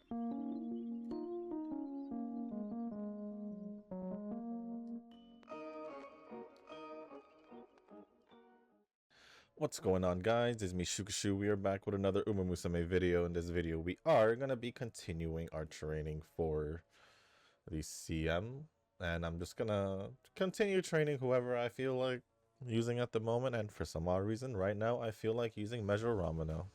What's going on, guys? It's me, Shukashu. We are back with another Musume video. In this video, we are going to be continuing our training for the CM. And I'm just going to continue training whoever I feel like using at the moment. And for some odd reason, right now, I feel like using Mejiro Ramonu.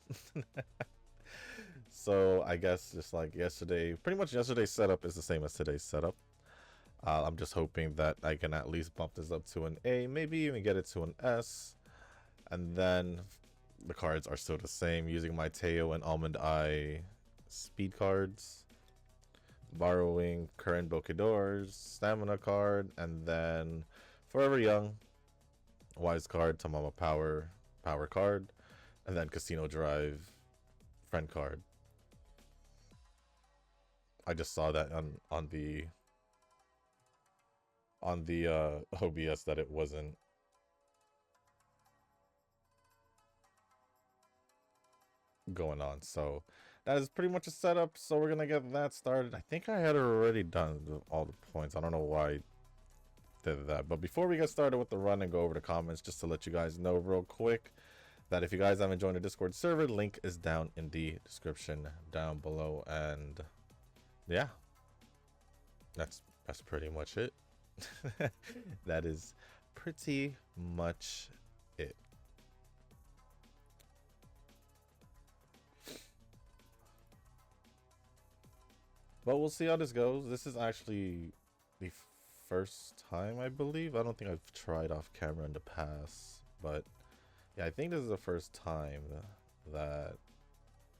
So I guess just like yesterday, pretty much yesterday's setup is the same as today's setup. I'm just hoping that I can at least bump this up to an A, maybe even get it to an S. And then the cards are still the same, using my Teo and Almond Eye speed cards, borrowing current Bokidors, stamina card, and then Forever Young, Wise card, Tamama Power card, and then Casino Drive, friend card. I just saw that on the OBS that it wasn't going on, so that is pretty much a setup. So we're gonna get that started. I think I had already done all the points. I don't know why I did that, but before we get started with the run and go over the comments, just to let you guys know real quick that if you guys haven't joined the Discord server, link is down in the description down below. And yeah, that's pretty much it. That is pretty much it. But we'll see how this goes. This is actually the first time, I believe. I don't think I've tried off camera in the past, but yeah, I think this is the first time that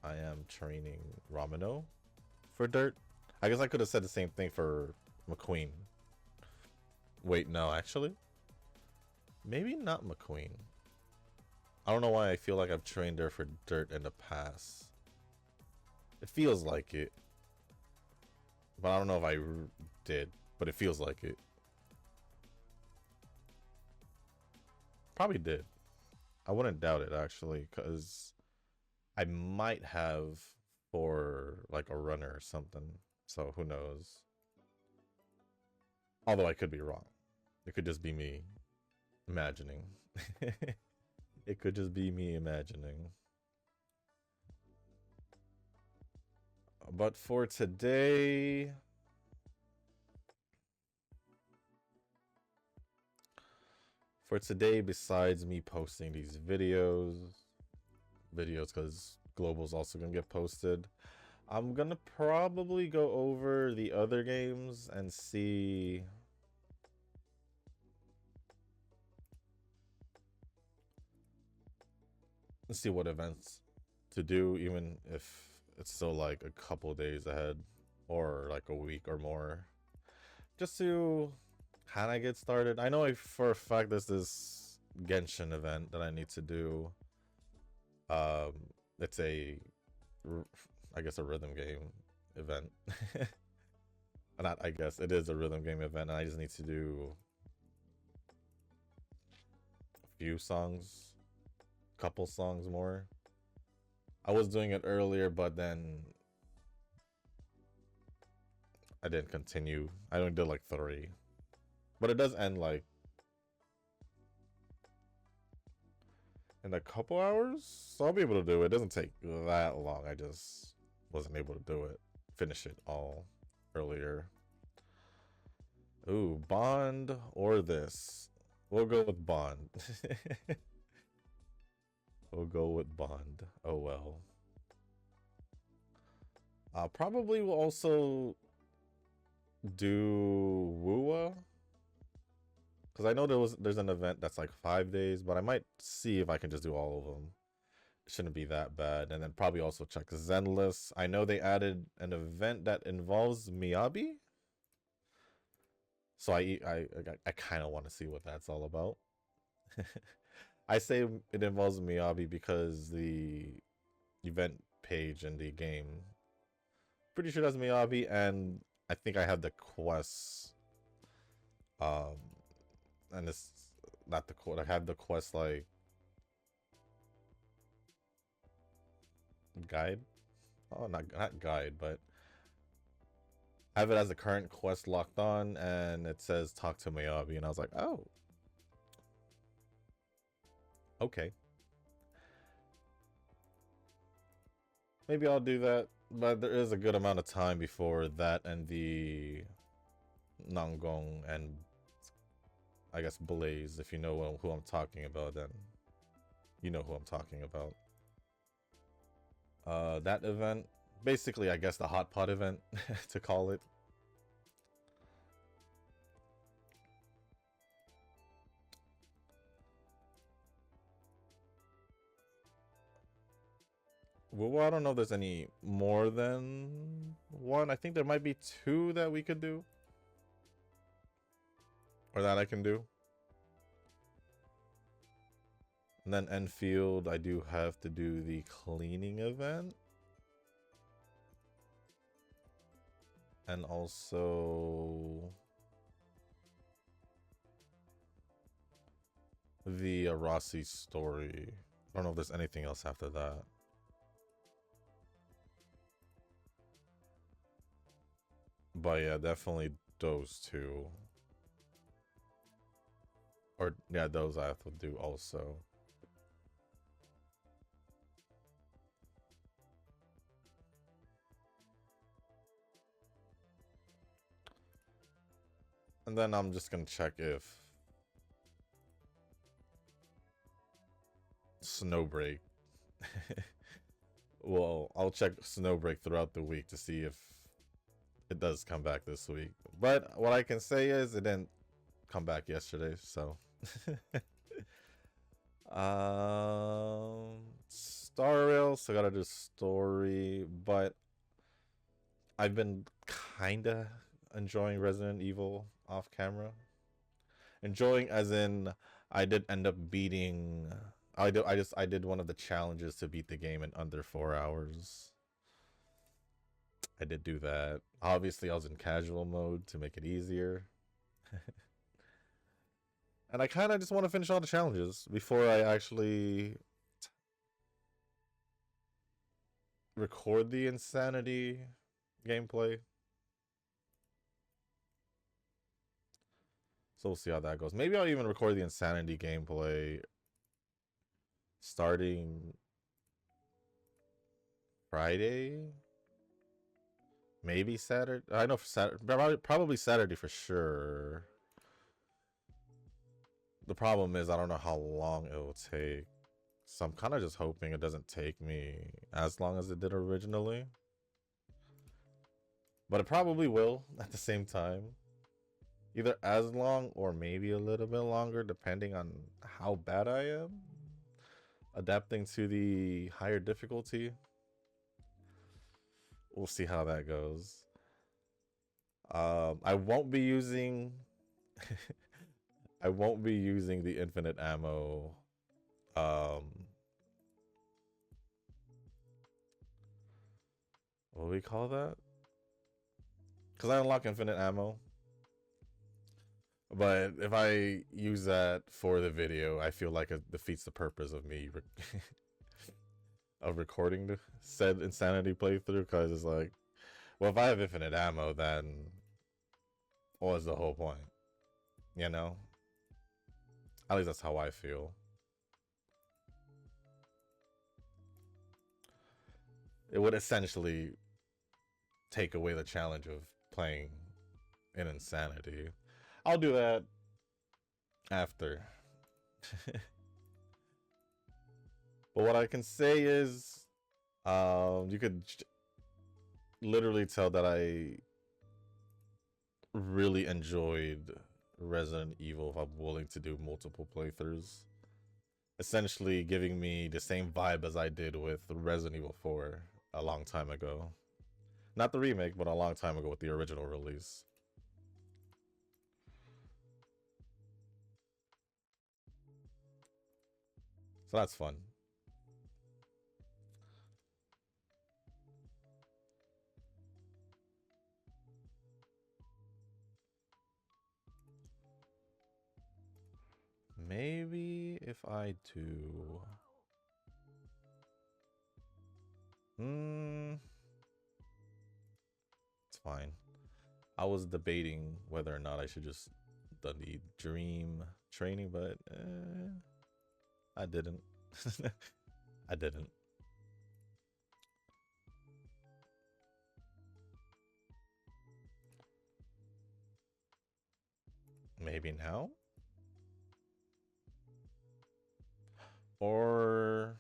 I am training Ramonu for dirt. I guess I could have said the same thing for McQueen. Wait, no, actually, maybe not McQueen. I don't know why I feel like I've trained her for dirt in the past. It feels like it. But I don't know if I did, but it feels like it. Probably did. I wouldn't doubt it, actually, because I might have for like a runner or something. So who knows? Although I could be wrong. It could just be me imagining. It could just be me imagining. But for today, besides me posting these videos because Global's also gonna get posted, I'm gonna probably go over the other games and see what events to do, even if it's still like a couple days ahead or like a week or more, just to kind of get started. I know for a fact there's this Genshin event that I need to do. It's I guess a rhythm game event. Not I guess, it is a rhythm game event, and I just need to do a few songs, couple songs more. I was doing it earlier, but then I didn't continue. I only did like 3. But it does end like in a couple hours, so I'll be able to do it. It doesn't take that long. I just wasn't able to do it, finish it all earlier. Ooh, Bond or this? We'll go with Bond. We'll go with Bond. Oh well. Probably will also do Wua, because I know there's an event that's like 5 days, but I might see if I can just do all of them. It shouldn't be that bad. And then probably also check Zenless. I know they added an event that involves Miyabi, so I kind of want to see what that's all about. I say it involves Miyabi because the event page in the game, pretty sure that's Miyabi, and I think I have the quests. And it's not the quote. I have the quest like guide. Oh, not guide, but have it as the current quest locked on, and it says talk to Miyabi, and I was like, oh, okay. Maybe I'll do that, but there is a good amount of time before that and the Nangong and I guess Blaze. If you know who I'm talking about, then you know who I'm talking about. That event, basically, I guess the hot pot event to call it. Well, I don't know if there's any more than one. I think there might be two that we could do. Or that I can do. And then Enfield, I do have to do the cleaning event. And also the Rossi story. I don't know if there's anything else after that. But yeah, definitely those two. Or yeah, those I have to do also. And then I'm just gonna check if Snowbreak. Well, I'll check Snowbreak throughout the week to see if it does come back this week. But what I can say is it didn't come back yesterday, so. Star Rail, so gotta do story, but I've been kinda enjoying Resident Evil off camera. Enjoying as in I did end up beating I did one of the challenges to beat the game in under 4 hours. I did do that. Obviously I was in casual mode to make it easier. And I kind of just want to finish all the challenges before I actually record the Insanity gameplay. So we'll see how that goes. Maybe I'll even record the Insanity gameplay starting Friday. Maybe Saturday. I know for Saturday, probably Saturday for sure. The problem is I don't know how long it will take. So I'm kind of just hoping it doesn't take me as long as it did originally. But it probably will at the same time. Either as long or maybe a little bit longer, depending on how bad I am. Adapting to the higher difficulty. We'll see how that goes. I won't be using I won't be using the infinite ammo. What do we call that? Because I unlock infinite ammo. But if I use that for the video, I feel like it defeats the purpose of me of recording the said Insanity playthrough. Because it's like, well, if I have infinite ammo, then what was the whole point? You know? At least that's how I feel. It would essentially take away the challenge of playing in Insanity. I'll do that after. But what I can say is, you could literally tell that I really enjoyed Resident Evil if I'm willing to do multiple playthroughs. Essentially giving me the same vibe as I did with Resident Evil 4 a long time ago. Not the remake, but a long time ago with the original release. So that's fun. Maybe if I do... it's fine. I was debating whether or not I should just done the dream training, but I didn't. I didn't. Maybe now? Or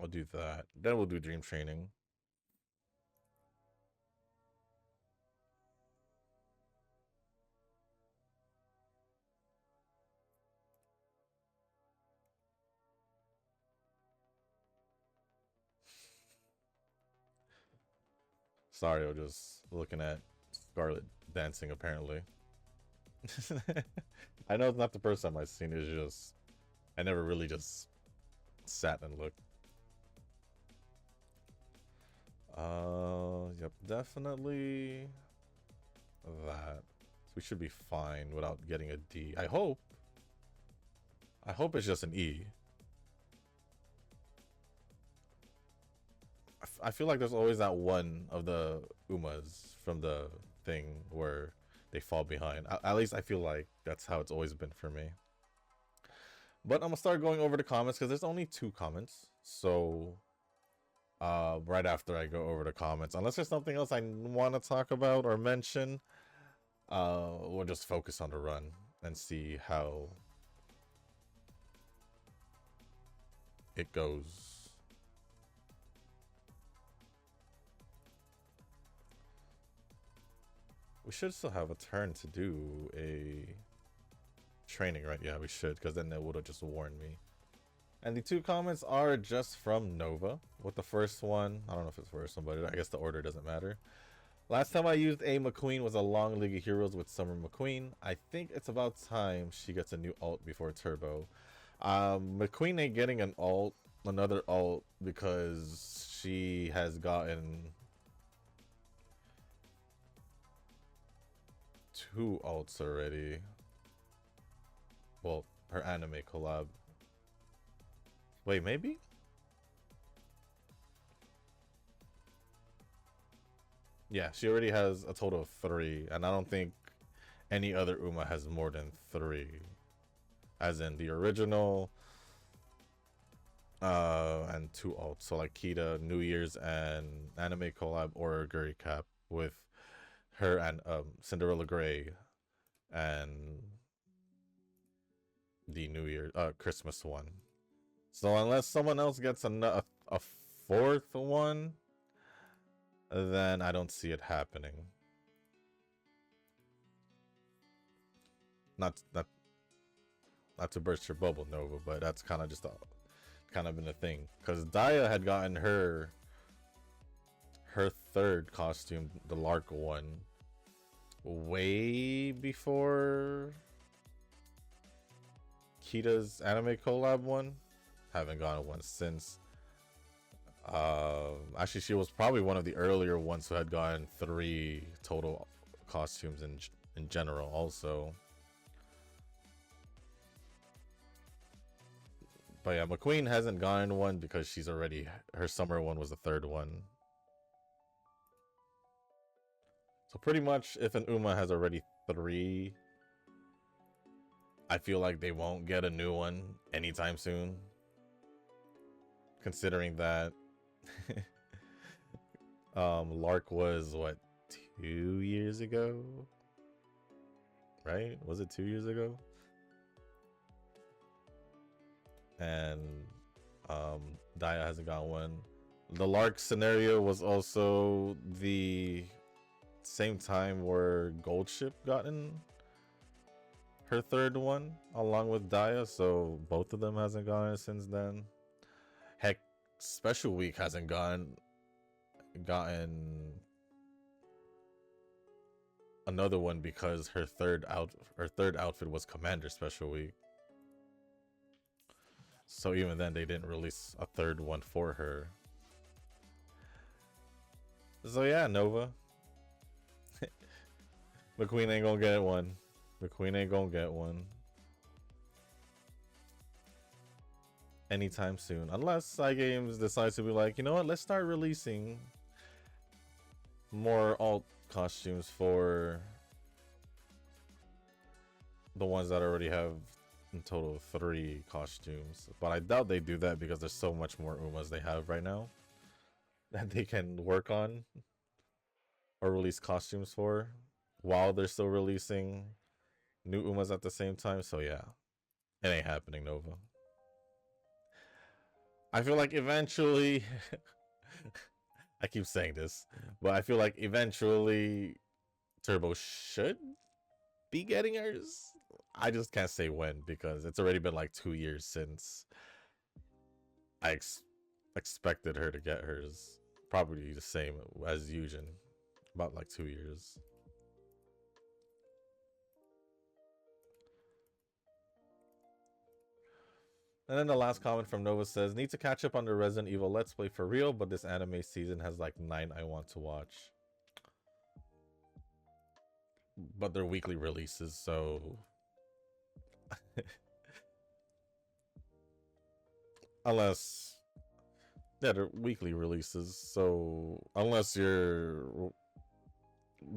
I'll do that. Then we'll do dream training. Sorry, I was just looking at Scarlet dancing apparently. I know it's not the first time I've seen it, it's just I never really just sat and looked. Yep, definitely that. So we should be fine without getting a D. I hope. I hope it's just an E. I feel like there's always that one of the Umas from the thing where they fall behind. At least I feel like that's how it's always been for me. But I'm gonna start going over the comments because there's only 2 comments. So right after I go over the comments, unless there's something else I want to talk about or mention, we'll just focus on the run and see how it goes. We should still have a turn to do a training, right? Yeah, we should, because then they would have just warned me. And the 2 comments are just from Nova. With the first one, I don't know if it's the first one, but I guess the order doesn't matter. Last time I used a McQueen was a long League of Heroes with Summer McQueen. I think it's about time she gets a new ult before Turbo. McQueen ain't getting an ult, another ult, because she has gotten 2 ults already. Well, her anime collab. Wait, maybe? Yeah, she already has a total of 3, and I don't think any other Uma has more than 3. As in the original, and 2 ults. So like Kita, New Year's, and anime collab, or Guri Cap with her and Cinderella Grey and the New Year Christmas one. So unless someone else gets a 4th one, then I don't see it happening. Not to burst your bubble, Nova, but that's kind of just been a thing, because Daya had gotten her 3rd costume, the Lark one, way before Kita's anime collab one. Haven't gotten one since. Actually, she was probably one of the earlier ones who had gotten 3 total costumes in general also. But yeah, McQueen hasn't gotten one because she's already, her summer one was the 3rd one. So pretty much if an Uma has already 3, I feel like they won't get a new one anytime soon. Considering that Lark was what, 2 years ago? Right? Was it 2 years ago? And Daya hasn't got one. The Lark scenario was also the same time where Gold Ship gotten her 3rd one along with Daya, so both of them hasn't gotten it since then. Heck, Special Week hasn't gotten another one because her third outfit was Commander Special Week. So even then, they didn't release a 3rd one for her. So yeah, Nova. McQueen ain't gonna get one. McQueen ain't gonna get one anytime soon. Unless Cygames decides to be like, you know what, let's start releasing more alt costumes for the ones that already have in total 3 costumes. But I doubt they do that because there's so much more Umas they have right now that they can work on or release costumes for while they're still releasing new Umas at the same time. So yeah, it ain't happening, Nova. I feel like eventually I keep saying this, but I feel like eventually Turbo should be getting hers. I just can't say when because it's already been like 2 years since I expected her to get hers. Probably the same as Eugen, about like 2 years. And then the last comment from Nova says, need to catch up on the Resident Evil Let's Play for real, but this anime season has like 9 I want to watch. But they're weekly releases, so unless they're weekly releases, so unless you're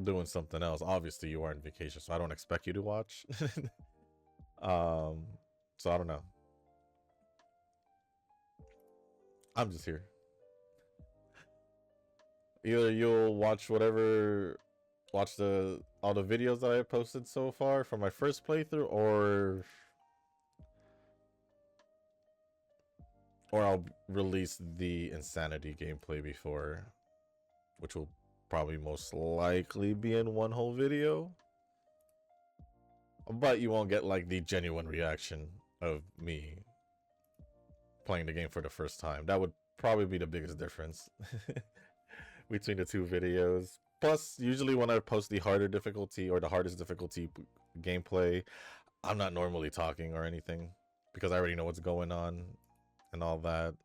doing something else, obviously you are on vacation, so I don't expect you to watch. So I don't know. I'm just here. Either you'll watch all the videos that I have posted so far from my first playthrough, or I'll release the Insanity gameplay before, which will probably most likely be in one whole video. But you won't get like the genuine reaction of me playing the game for the first time. That would probably be the biggest difference between the 2 videos. Plus, usually when I post the harder difficulty or the hardest difficulty gameplay, I'm not normally talking or anything because I already know what's going on and all that.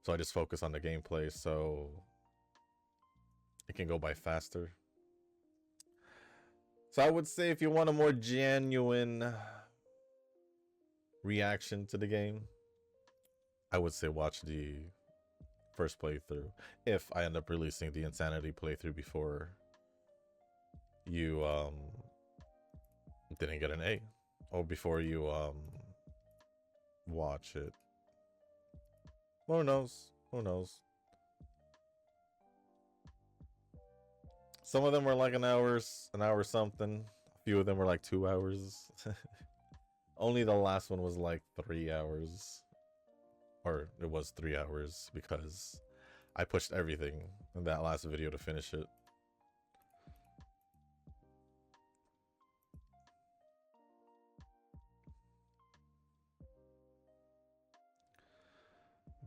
So I just focus on the gameplay so it can go by faster. So I would say if you want a more genuine reaction to the game, I would say watch the first playthrough if I end up releasing the Insanity playthrough before you didn't get an A, or before you watch it. Who knows? Who knows? Some of them were like an hour something. A few of them were like 2 hours. Only the last one was like 3 hours. Or it was 3 hours because I pushed everything in that last video to finish it.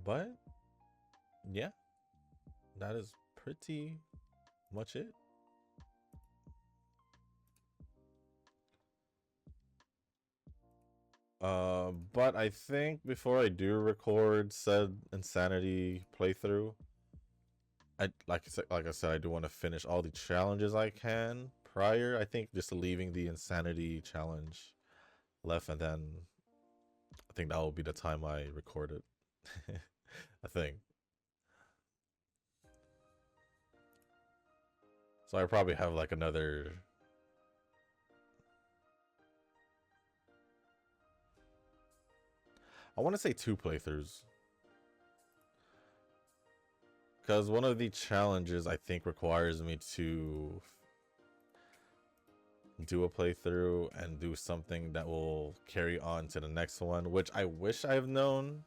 But yeah, that is pretty much it. But I think before I do record said Insanity playthrough, like I said, I do want to finish all the challenges I can prior. I think just leaving the Insanity challenge left, and then I think that will be the time I record it. I think. So I probably have like another. I want to say 2 playthroughs. Because one of the challenges I think requires me to do a playthrough and do something that will carry on to the next one, which I wish I've known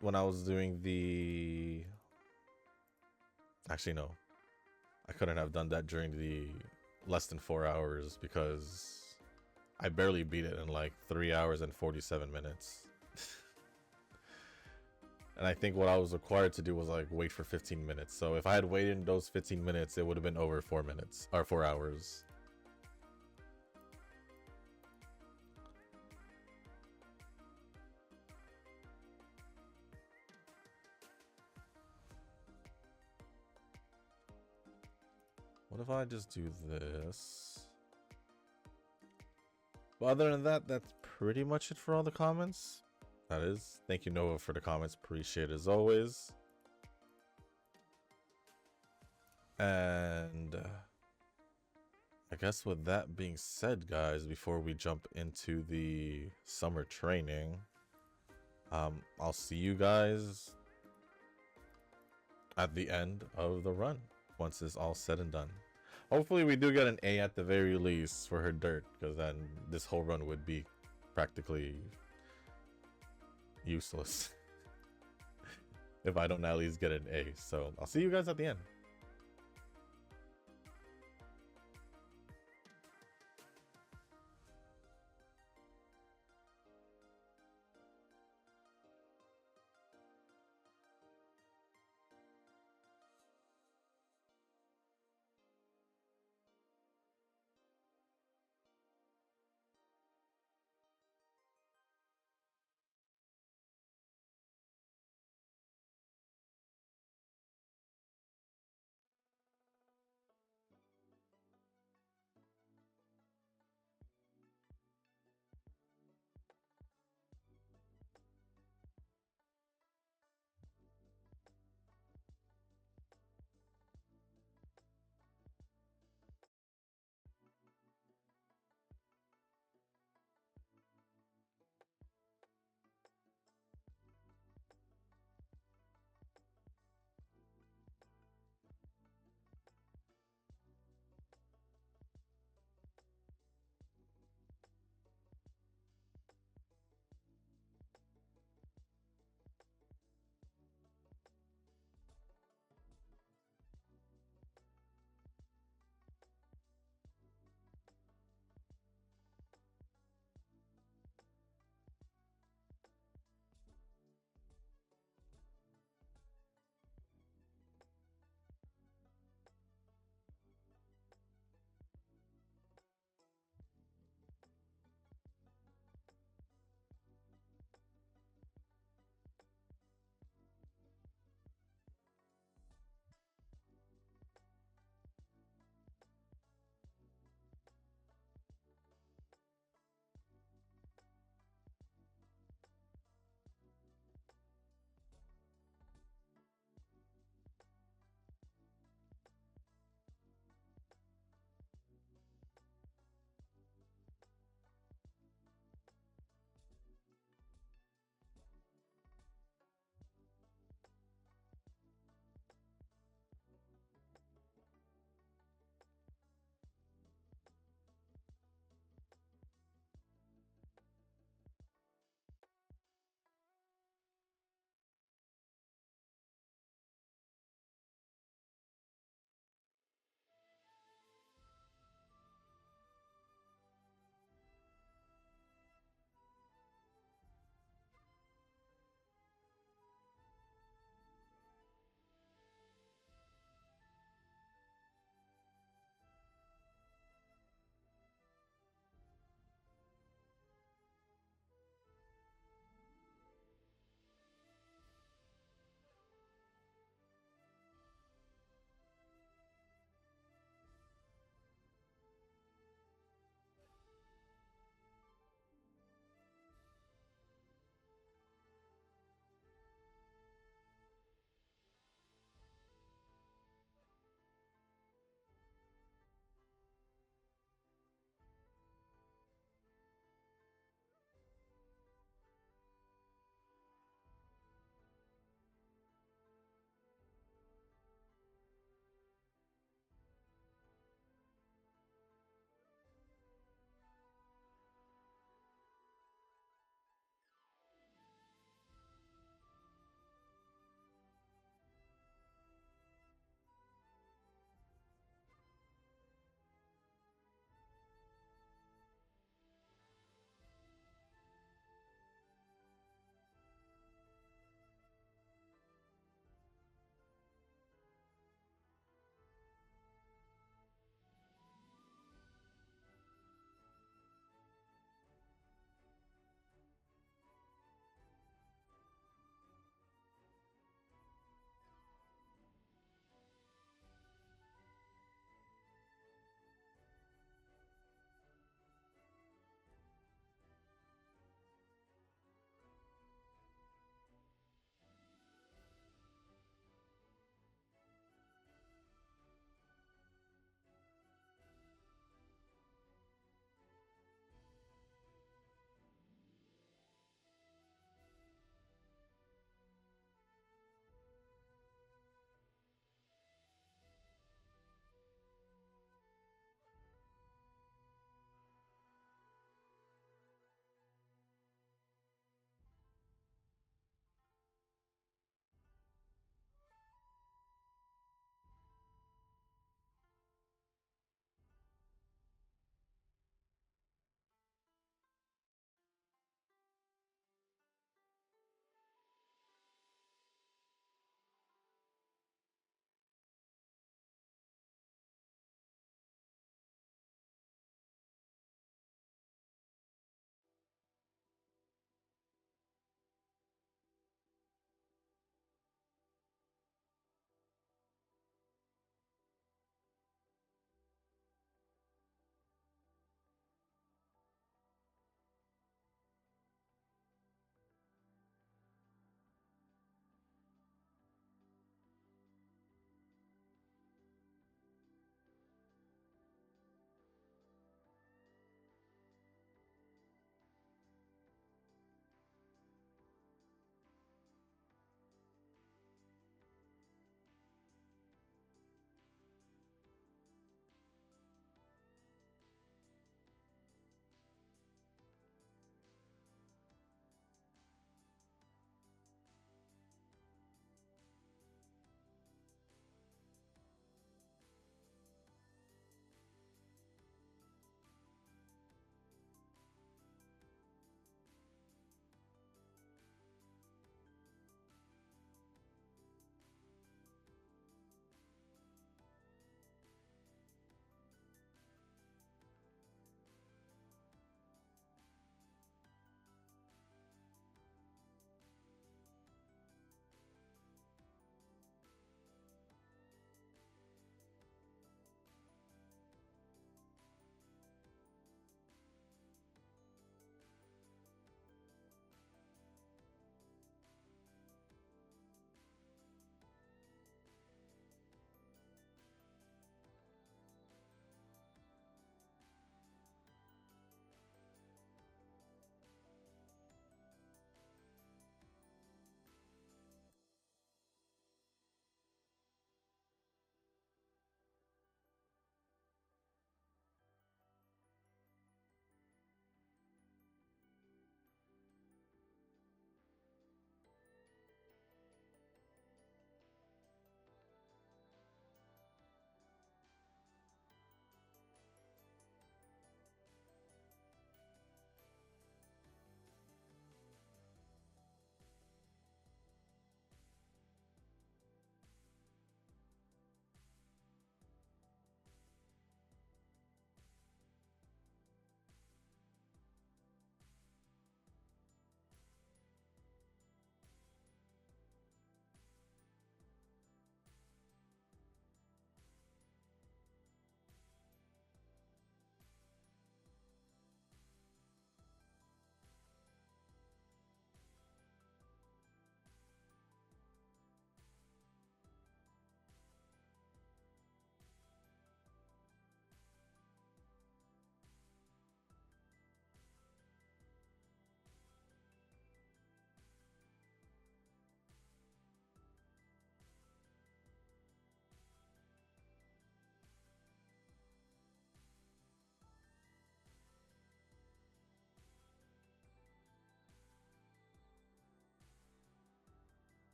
when I was doing the... Actually, no. I couldn't have done that during the less than 4 hours because I barely beat it in like 3 hours and 47 minutes. And I think what I was required to do was like wait for 15 minutes. So if I had waited those 15 minutes, it would have been over 4 minutes or 4 hours. What if I just do this? But other than that, that's pretty much it for all the comments. That is. Thank you, Nova, for the comments. Appreciate it as always. And I guess with that being said, guys, before we jump into the summer training, I'll see you guys at the end of the run once it's all said and done. Hopefully we do get an A at the very least for her dirt, because then this whole run would be practically useless if I don't at least get an A. So I'll see you guys at the end.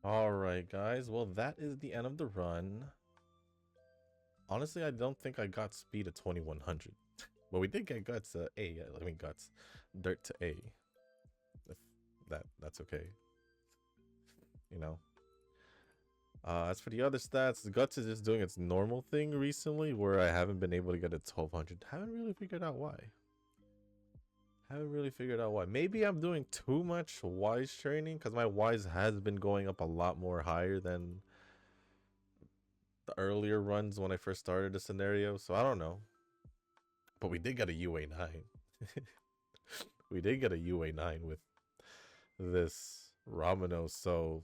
Alright, guys. Well, that is the end of the run. Honestly, I don't think I got speed at 2100. But we did get guts A. I mean, guts. Dirt to A. If that's okay. You know? As for the other stats, Guts is just doing its normal thing recently where I haven't been able to get a 1200. Haven't really figured out why. Maybe I'm doing too much wise training because my wise has been going up a lot more higher than the earlier runs when I first started the scenario. So I don't know. But we did get a UA9. We did get a UA9 with this Ramonu. So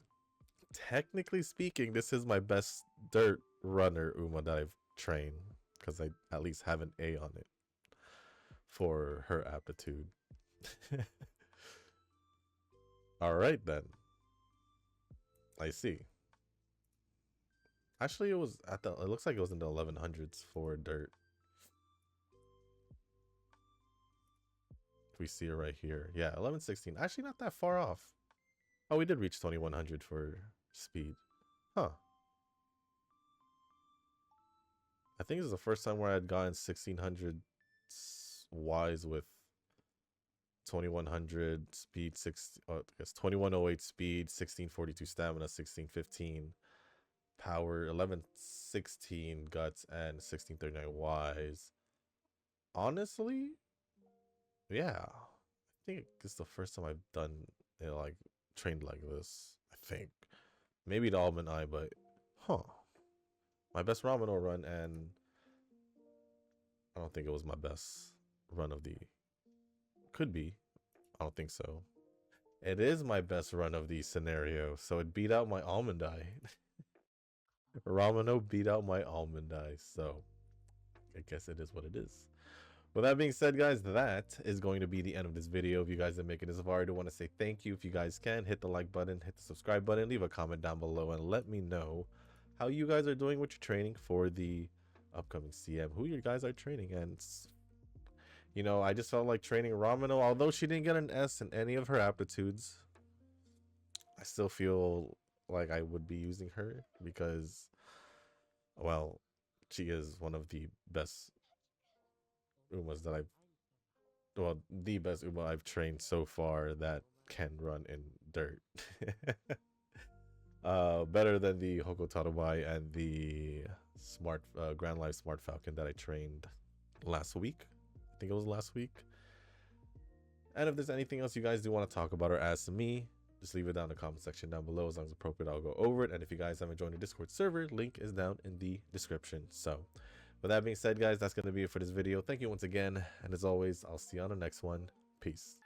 technically speaking, this is my best dirt runner Uma that I've trained because I at least have an A on it for her aptitude. All right then. I see. Actually, it was at the. It looks like it was in the 1100s for dirt. We see it right here. Yeah, 1116. Actually, not that far off. Oh, we did reach 2100 for speed. Huh. I think this is the first time where I had gotten 1600 wise with 2100 speed, I guess 2108 speed, 1642 stamina, 1615 power, 1116 guts, and 1639 wise. Honestly, yeah, I think it's the first time I've done it, like trained like this. I think maybe the almond eye, but my best Rameno run, and I don't think it was my best run of the. Could be. I don't think so. It is my best run of the scenario, so it beat out my almond eye. Rameno beat out my almond eye, so I guess it is what it is. With that being said, guys, that is going to be the end of this video. If you guys are making this far, I do want to say thank you. If you guys can, hit the like button, hit the subscribe button, leave a comment down below, and let me know how you guys are doing with your training for the upcoming CM. Who you guys are training, and you know, I just felt like training Rameno. Although she didn't get an S in any of her aptitudes, I still feel like I would be using her because, well, she is one of the best Umas that the best Uma I've trained so far that can run in dirt. Better than the Hokotarubai and the Smart Grand Life Smart Falcon that I trained last week. I think it was last week. And if there's anything else you guys do want to talk about or ask me, just leave it down in the comment section down below. As long as appropriate, I'll go over it. And if you guys haven't joined the Discord server, link is down in the description. So with that being said, guys, that's going to be it for this video. Thank you once again. And as always, I'll see you on the next one. Peace.